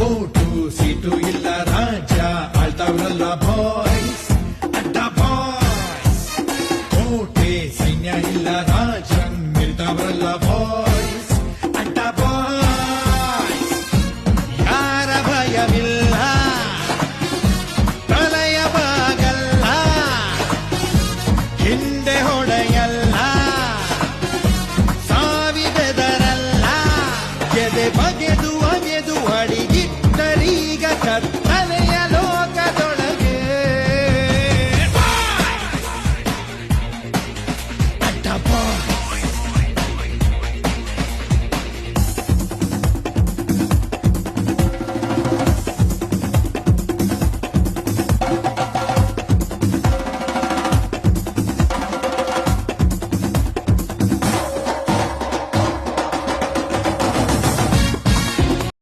Vote seat ಇಲ್ಲ ರಾಜ್ಯ ಆಳ್ತವ್ರಲ್ಲ boys ಅಡ್ಡ ಬಾಯ್ಸ್. ಕೋಟೆ ಸೈನ್ಯ ಇಲ್ಲ ರಾಜನ್ ಮಿಲ್ತವ್ರಲ್ಲ ಬಾಯ್ಸ್ ಅಡ್ಡ ಬಾಯ್ಸ್. ಯಾರ ಭಯವಿಲ್ಲ ಪ್ರಲಯವಾಗಲ್ಲ, ಹಿಂದೆ ಹೊಡೆಯಲ್ಲ, ಸಾವಿದೆದರಲ್ಲ. ಎದೆ ಬಗೆದು ಅಗೆದು ಅಡಿಗಿಟ್ಟರೀಗ ಕತ್ತ